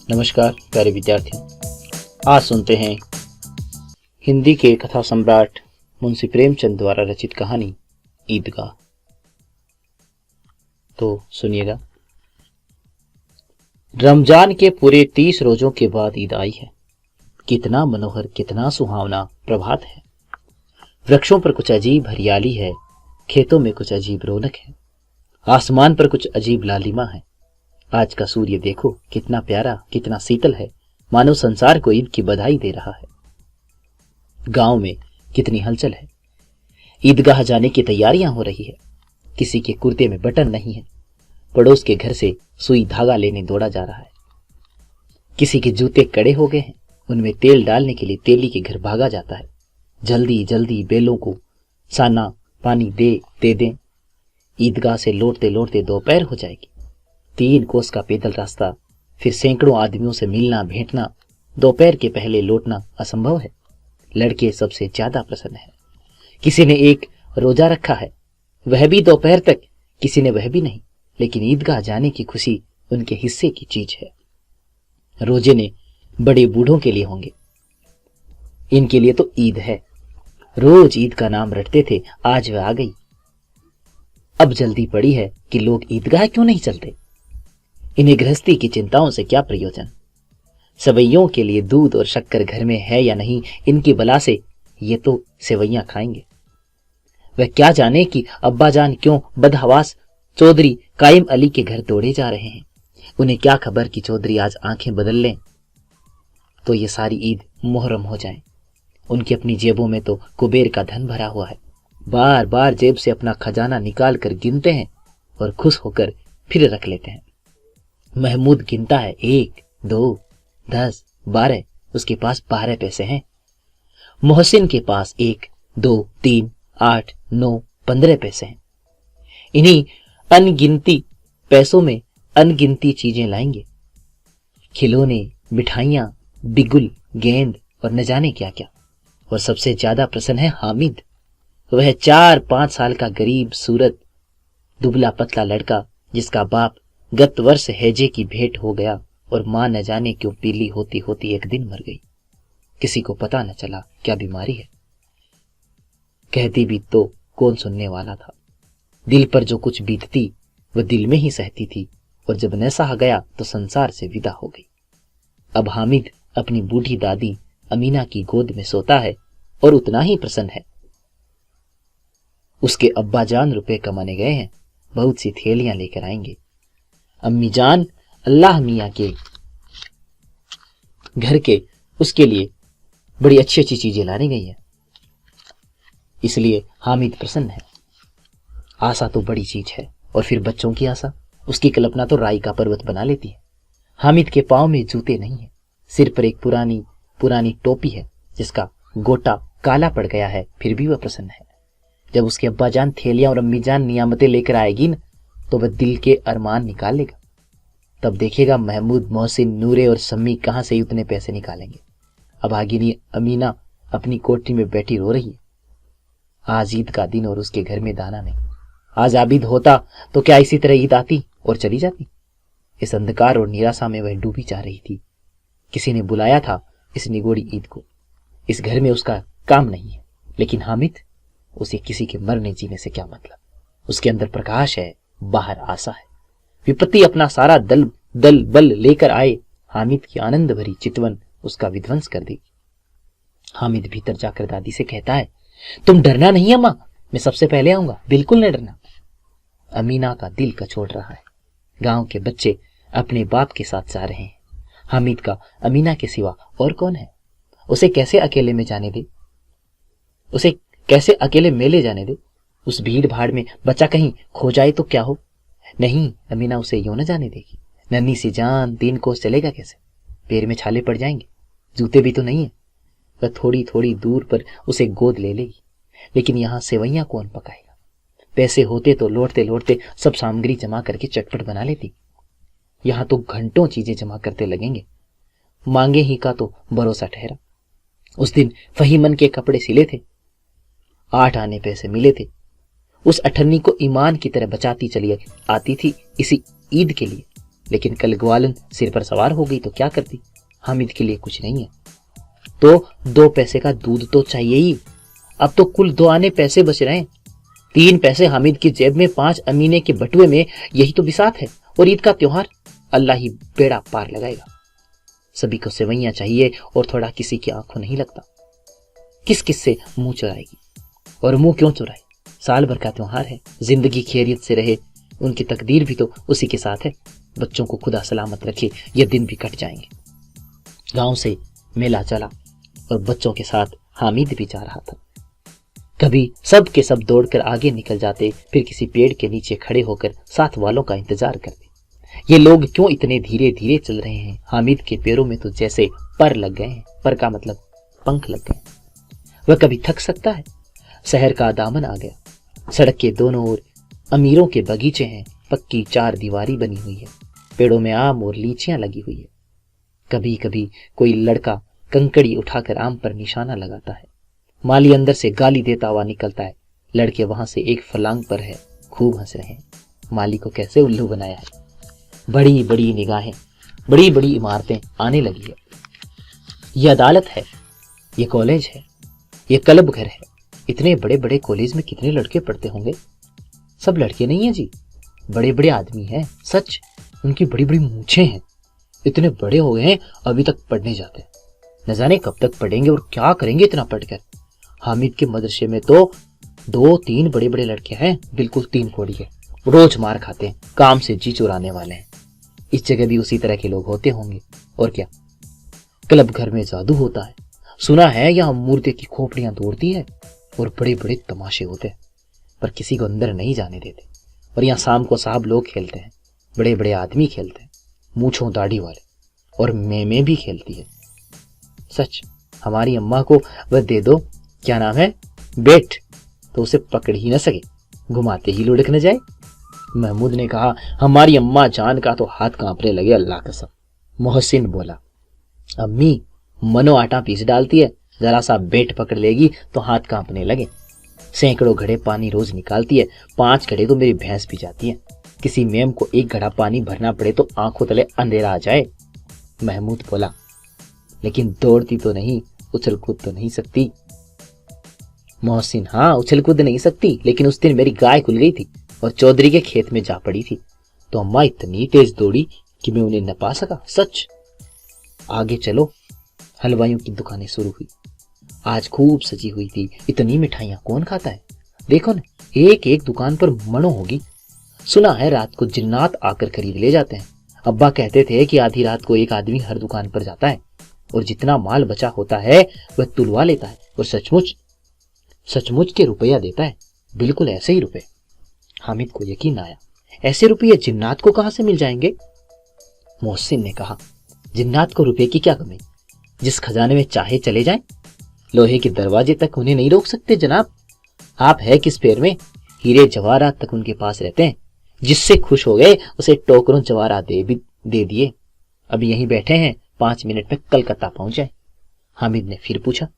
नमस्कार प्यारे विद्यार्थियों, आज सुनते हैं हिंदी के कथा सम्राट मुंशी प्रेमचंद द्वारा रचित कहानी ईदगाह। तो सुनिएगा। रमजान के पूरे 30 रोजों के बाद ईद आई है। कितना मनोहर, कितना सुहावना प्रभात है। वृक्षों पर कुछ अजीब हरियाली है, खेतों में कुछ अजीब रौनक है, आसमान पर कुछ अजीब लालिमा है। आज का सूर्य देखो, कितना प्यारा, कितना शीतल है, मानो संसार को ईद की बधाई दे रहा है। गांव में कितनी हलचल है। ईदगाह जाने की तैयारियां हो रही है। किसी के कुर्ते में बटन नहीं है। पड़ोस के घर से सुई धागा लेने दौड़ा जा रहा है। किसी के जूते कड़े हो गए हैं, उनमें तेल डालने के लिए तेली के घर भागा जाता है। जल्दी जल्दी बैलों को साना पानी दे दें। ईदगाह से लौटते लौटते दोपहर हो जाएगी। 3 कोस का पैदल रास्ता, फिर सैकड़ों आदमियों से मिलना भेंटना, दोपहर के पहले लौटना असंभव है। लड़के सबसे ज्यादा प्रसन्न है। किसी ने एक रोजा रखा है, वह भी दोपहर तक, किसी ने वह भी नहीं, लेकिन ईदगाह जाने की खुशी उनके हिस्से की चीज है। रोजे ने बड़े बूढ़ों के लिए होंगे, इनके लिए तो ईद है। रोज ईद का नाम रटते थे, आज वह आ गई। अब जल्दी पड़ी है कि लोग ईदगाह क्यों नहीं चलते। इन्हें गृहस्थी की चिंताओं से क्या प्रयोजन। सवैयों के लिए दूध और शक्कर घर में है या नहीं, इनकी बला से ये तो सेवैयां खाएंगे। वह क्या जाने कि अब्बा जान क्यों बदहवास चौधरी कायम अली के घर दौड़े जा रहे हैं। उन्हें क्या खबर कि चौधरी आज आंखें बदल लें तो ये सारी ईद मुहर्रम हो जाए। उनकी अपनी जेबों में तो कुबेर का धन भरा हुआ है। बार बार जेब से अपना खजाना निकाल कर गिनते हैं और खुश होकर फिर रख लेते हैं। महमूद गिनता है, 1, 2, 10, 12, उसके पास 12 पैसे हैं। मोहसिन के पास 1, 2, 3, 8, 9, 15 पैसे हैं। इन्हीं अनगिनती पैसों में अनगिनती चीजें लाएंगे। खिलौने, मिठाइयां, बिगुल, गेंद और न जाने क्या क्या। और सबसे ज्यादा प्रसन्न है हामिद। वह 4-5 साल का गरीब सूरत दुबला पतला लड़का, जिसका बाप गत वर्ष हैजे की भेंट हो गया और मां न जाने क्यों पीली होती होती एक दिन मर गई। किसी को पता न चला क्या बीमारी है। कहती भी तो कौन सुनने वाला था। दिल पर जो कुछ बीतती वह दिल में ही सहती थी, और जब न सहा गया तो संसार से विदा हो गई। अब हामिद अपनी बूढ़ी दादी अमीना की गोद में सोता है और उतना ही प्रसन्न है। उसके अब्बा जान रुपए कमाने गए हैं, बहुत सी थैलियां लेकर आएंगे। अम्मी जान अल्लाह मियाँ के घर के उसके लिए बड़ी अच्छी अच्छी चीजें लाने गई है, इसलिए हामिद प्रसन्न है। आशा तो बड़ी चीज है, और फिर बच्चों की आशा, उसकी कल्पना तो राई का पर्वत बना लेती है। हामिद के पांव में जूते नहीं है, सिर पर एक पुरानी पुरानी टोपी है जिसका गोटा काला पड़ गया है, फिर भी वह प्रसन्न है। जब उसके अब्बा जान थैलियां और अम्मी जान नियामतें लेकर आएगी न, तो वह दिल के अरमान निकाल लेगा। तब देखेगा महमूद, मोहसिन, नूरे और सम्मी कहां से उतने पैसे निकालेंगे। अब आगिनी अमीना अपनी कोठरी में बैठी रो रही है। आज ईद का दिन और उसके घर में दाना नहीं। आज आबिद होता तो क्या इसी तरह ईद आती और चली जाती। इस अंधकार और निराशा में वह डूबी जा रही थी। किसी ने बुलाया था इस निगोड़ी ईद को। इस घर में उसका काम नहीं है, लेकिन हामिद, उसे किसी के मरने जीने से क्या मतलब। उसके अंदर प्रकाश है, बाहर आशा है। विपत्ति अपना सारा दल बल लेकर आए, हामिद की आनंद भरी चितवन उसका विध्वंस कर देगी। हामिद भीतर जाकर दादी से कहता है, तुम डरना नहीं अम्मा, मैं सबसे पहले आऊंगा, बिल्कुल न डरना। अमीना का दिल कचोट रहा है। गांव के बच्चे अपने बाप के साथ जा रहे हैं। हामिद का अमीना के सिवा और कौन है। उसे कैसे अकेले में जाने दे, उसे कैसे अकेले मेले जाने दे। उस भीड़ भाड़ में बच्चा कहीं खो जाए तो क्या हो। नहीं, अमीना उसे यूं न जाने देगी। नन्ही सी जान 3 कोस चलेगा कैसे, पैर में छाले पड़ जाएंगे, जूते भी तो नहीं है। वह थोड़ी थोड़ी दूर पर उसे गोद ले लेगी, लेकिन यहां सेवैयां कौन पकाएगा। पैसे होते तो लौटते लौटते सब सामग्री जमा करके चटपट बना लेती। यहां तो घंटों चीजें जमा करते लगेंगे। मांगे ही का तो भरोसा ठहरा। उस दिन फहीमन के कपड़े सिले थे, 8 आने पैसे मिले थे। उस अठन्नी को ईमान की तरह बचाती चली आती थी इसी ईद के लिए। लेकिन कल ग्वालन सिर पर सवार हो गई तो क्या करती? हामिद के लिए कुछ नहीं है तो 2 पैसे का दूध तो चाहिए ही। अब तो कुल 2 आने पैसे बच रहे हैं। 3 पैसे हामिद की जेब में, 5 अमीने के बटुए में। यही तो बिसात है। और ईद का त्योहार, अल्लाह ही बेड़ा पार लगाएगा। सभी को सेवैयां चाहिए और थोड़ा किसी की आंखों नहीं लगता। किस किस से मुंह चुराएगी? और मुंह क्यों चुराए? साल भर का त्योहार है, जिंदगी खैरियत से रहे, उनकी तकदीर भी तो उसी के साथ है। बच्चों को खुदा सलामत रखे, ये दिन भी कट जाएंगे। गांव से मेला चला और बच्चों के साथ हामिद भी जा रहा था। कभी सब के सब दौड़कर आगे निकल जाते, फिर किसी पेड़ के नीचे खड़े होकर साथ वालों का इंतजार करते। ये लोग क्यों इतने धीरे धीरे चल रहे हैं? हामिद के पैरों में तो जैसे पर लग गए हैं। पर का मतलब पंख लग गए। वह कभी थक सकता है? शहर का दामन आ गया। सड़क के दोनों ओर अमीरों के बगीचे हैं, पक्की 4 दीवारी बनी हुई है, पेड़ों में आम और लीचियां लगी हुई है। कभी कभी कोई लड़का कंकड़ी उठाकर आम पर निशाना लगाता है। माली अंदर से गाली देता हुआ निकलता है। लड़के वहां से एक फलांग पर है, खूब हंस रहे हैं। माली को कैसे उल्लू बनाया है। बड़ी बड़ी निगाहें, बड़ी बड़ी इमारतें आने लगी है। ये अदालत है, ये कॉलेज है, ये क्लब घर है। इतने बड़े बड़े कॉलेज में कितने लड़के पढ़ते होंगे? सब लड़के नहीं है जी, बड़े बड़े आदमी हैं। सच, उनकी बड़ी बड़ी मूछें हैं। इतने बड़े हो गए हैं, अभी तक पढ़ने जाते हैं। न जाने कब तक पढ़ेंगे और क्या करेंगे इतना पढ़कर। हामिद के मदरसे में तो 2-3 बड़े बड़े लड़के हैं, बिल्कुल 3 कोड़ी है। रोज मार खाते हैं, काम से जी चुराने वाले हैं। इस जगह भी उसी तरह के लोग होते होंगे। और क्या, क्लब घर में जादू होता है। सुना है यहाँ मूर्ति की खोपड़ियां तोड़ती है और बड़े बड़े तमाशे होते हैं, पर किसी को अंदर नहीं जाने देते। और यहाँ शाम को साहब लोग खेलते हैं, बड़े बड़े आदमी खेलते हैं, मूछों दाढ़ी वाले। और मैं भी खेलती है। सच, हमारी अम्मा को वह दे दो, क्या नाम है, बेट, तो उसे पकड़ ही न सके, घुमाते ही लुढ़क न जाए। महमूद ने कहा, हमारी अम्मा जान का तो हाथ कांपने लगे, अल्लाह कसम। मोहसिन बोला, अम्मी मनो आटा पीस डालती है, जरा सा बेट पकड़ लेगी तो हाथ कांपने लगे। सैकड़ों घड़े पानी रोज निकालती है, 5 घड़े तो मेरी भैंस पी जाती है। किसी मेम को 1 घड़ा पानी भरना पड़े तो आंखों तले अंधेरा आ जाए। महमूद बोला, लेकिन दौड़ती तो नहीं, उछल कूद तो नहीं सकती। मोहसिन, हाँ उछल कूद नहीं सकती, लेकिन उस दिन मेरी गाय खुल गई थी और चौधरी के खेत में जा पड़ी थी, तो अम्मा इतनी तेज दौड़ी कि मैं उन्हें न पा सका। सच। आगे चलो। हलवाइयों की दुकानें शुरू हुई। आज खूब सजी हुई थी। इतनी मिठाइयां कौन खाता है? देखो न, एक एक दुकान पर मणो होगी। सुना है रात को जिन्नात आकर खरीद ले जाते हैं। अब्बा कहते थे कि आधी रात को एक आदमी हर दुकान पर जाता है और जितना माल बचा होता है वह तुलवा लेता है और सचमुच के रुपया देता है। बिल्कुल ऐसे ही रुपए। हामिद को यकीन आया, ऐसे रुपये जिन्नात को कहां से मिल जाएंगे? मोहसिन ने कहा, जिन्नात को रुपए की क्या कमी, जिस खजाने में चाहे चले जाएं, लोहे के दरवाजे तक उन्हें नहीं रोक सकते जनाब। आप है किस पैर में, हीरे जवाहरात तक उनके पास रहते हैं। जिससे खुश हो गए उसे टोकरों जवाहरात दे दिए। अभी यहीं बैठे हैं, 5 मिनट में कलकत्ता पहुंच जाए। हामिद ने फिर पूछा,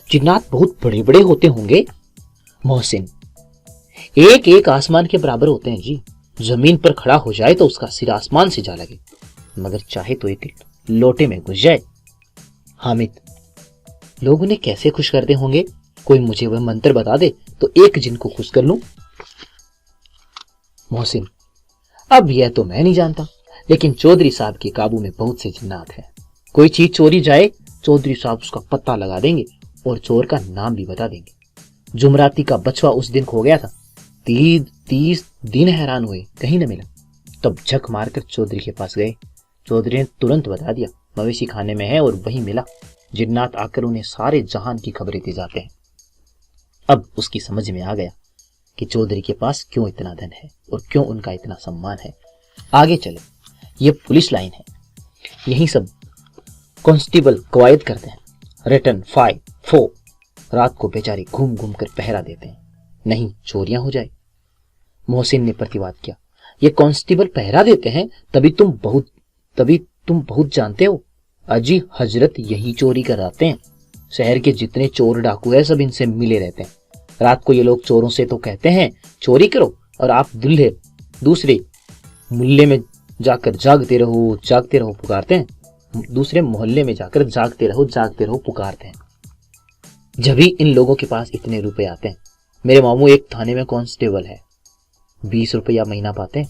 जिन्नात बहुत बड़े बड़े होते होंगे? मोहसिन, एक एक आसमान के बराबर होते हैं जी। जमीन पर खड़ा हो जाए तो उसका सिर आसमान से जा लगे, मगर चाहे तो एक लोटे में घुस जाए। हामिद, लोग उन्हें कैसे खुश करते होंगे? कोई मुझे वह मंत्र बता दे तो एक जिन को खुश कर लूं। मोहसिन, अब यह तो मैं नहीं जानता, लेकिन चौधरी साहब के काबू में बहुत से जिन्नात हैं। कोई चीज चोरी जाए, चौधरी साहब उसका पता लगा देंगे और चोर का नाम भी बता देंगे। जुमराती का बछवा उस दिन खो गया था। 30 दिन हैरान हुए, कहीं न मिला। तब झक मारकर चौधरी के पास गए। चौधरी ने तुरंत बता दिया, मवेशी खाने में है और वही मिला। जिन्नात आकर उन्हें सारे जहान की खबरें दे जाते हैं। अब उसकी समझ में आ गया कि चौधरी के पास क्यों इतना धन है और क्यों उनका इतना सम्मान है। आगे चले, ये पुलिस लाइन है, यही सब कांस्टेबल कवायद करते हैं। रिटर्न 5, 4। रात को बेचारे घूम घूम कर पहरा देते हैं, नहीं चोरियां हो जाए। मोहसिन ने प्रतिवाद किया, ये कांस्टेबल पहरा देते हैं तभी तुम बहुत जानते हो। अजी हजरत यही चोरी कराते हैं। शहर के जितने चोर डाकू है सब इनसे मिले रहते हैं। रात को ये लोग चोरों से तो कहते हैं चोरी करो, और आप दूसरे मुल्ले में जाकर जागते रहो पुकारते हैं। दूसरे मोहल्ले में जाकर जागते रहो पुकारते हैं। जब भी इन लोगों के पास इतने रुपए आते हैं, मेरे मामू एक थाने में कांस्टेबल है, 20 रुपया महीना पाते हैं,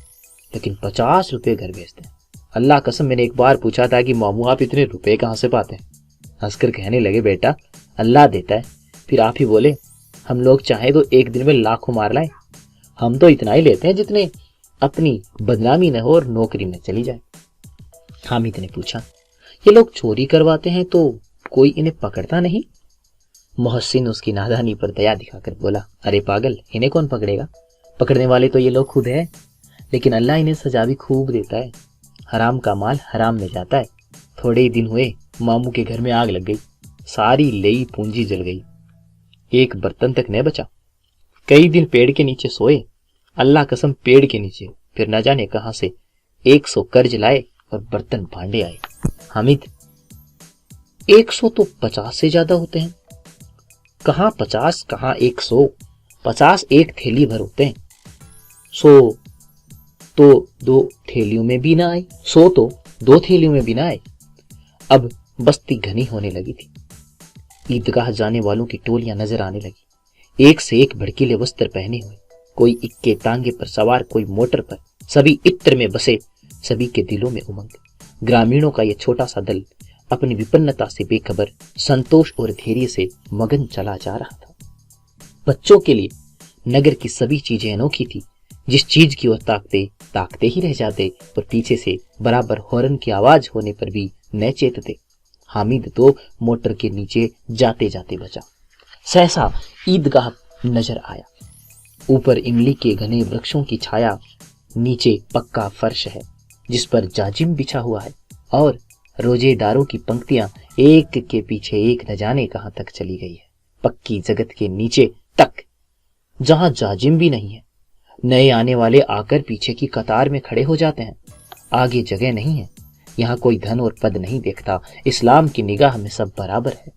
लेकिन 50 रुपये घर भेजते हैं। अल्लाह कसम, मैंने एक बार पूछा था कि मामू आप इतने रुपए कहाँ से पाते हैं? हंसकर कहने लगे, बेटा अल्लाह देता है। फिर आप ही बोले, हम लोग चाहे तो एक दिन में लाखों मार लाए, हम तो इतना ही लेते हैं जितने अपनी बदनामी न हो और नौकरी न चली जाए। हामिद ने पूछा, ये लोग चोरी करवाते हैं तो कोई इन्हें पकड़ता नहीं? मोहसिन उसकी नादानी पर दया दिखाकर बोला, अरे पागल, इन्हें कौन पकड़ेगा? पकड़ने वाले तो ये लोग खुद है, लेकिन अल्लाह इन्हें सजा भी खूब देता है। हराम का माल हराम में जाता है। थोड़े ही दिन हुए, मामू के घर में आग लग गई, सारी लेई पूंजी जल गई, एक बर्तन तक न बचा। कई दिन पेड़ के नीचे सोए, अल्लाह कसम पेड़ के नीचे, फिर न जाने कहां से 100 कर्ज लाए और बर्तन भांडे आए। हामिद, 100 तो 50 से ज्यादा होते हैं। कहां 50 कहां 100, 50 एक थैली भर होते हैं। 100 तो 2 थैलियों में भी ना आए, 100 तो 2 थैलियों में भी ना आए। अब बस्ती घनी होने लगी थी। ईदगाह जाने वालों की टोलियां नजर आने लगी, एक से एक भड़कीले वस्त्र पहने हुए, कोई इक्के तांगे पर सवार, कोई मोटर पर, सभी इत्र में बसे, सभी के दिलों में उमंग। ग्रामीणों का यह छोटा सा दल अपनी विपन्नता से बेखबर, संतोष और धैर्य से मगन चला जा रहा था। बच्चों के लिए नगर की सभी चीजें अनोखी थी। जिस चीज की ओर ताकते ही रह जाते और पीछे से बराबर हॉर्न की आवाज होने पर भी न चेतते। हामिद तो मोटर के नीचे जाते जाते बचा। सहसा ईदगाह नजर आया। ऊपर इमली के घने वृक्षों की छाया, नीचे पक्का फर्श है जिस पर जाजिम बिछा हुआ है, और रोजेदारों की पंक्तियां एक के पीछे एक न जाने कहां तक चली गई है, पक्की जगत के नीचे तक, जहां जाजिम भी नहीं है। नए आने वाले आकर पीछे की कतार में खड़े हो जाते हैं। आगे जगह नहीं है। यहाँ कोई धन और पद नहीं देखता। इस्लाम की निगाह में सब बराबर है।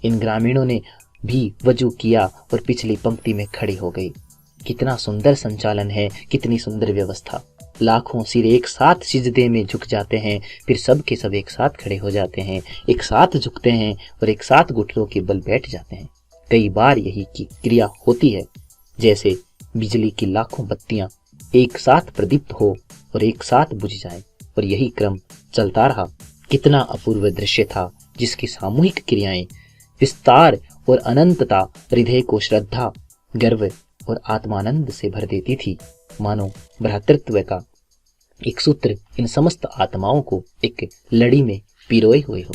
इन ग्रामीणों ने भी वजू किया और पिछली पंक्ति में खड़े हो गए। कितना सुंदर संचालन है, कितनी सुंदर व्यवस्था। लाखों सिर एक साथ सिजदे में झुक जाते हैं, फिर सब के सब एक साथ खड़े हो जाते हैं, एक साथ झुकते हैं और एक साथ घुटनों के बल बैठ जाते हैं। कई बार यही की क्रिया होती है, जैसे बिजली की लाखों बत्तियां एक साथ प्रदीप्त हो और एक साथ बुझ जाएं, और यही क्रम चलता रहा। कितना अपूर्व दृश्य था, जिसकी सामूहिक क्रियाएं, विस्तार और अनंतता हृदय को श्रद्धा, गर्व और आत्मानंद से भर देती थी। मानो भ्रातृत्व का एक सूत्र इन समस्त आत्माओं को एक लड़ी में पिरोए हुए हो।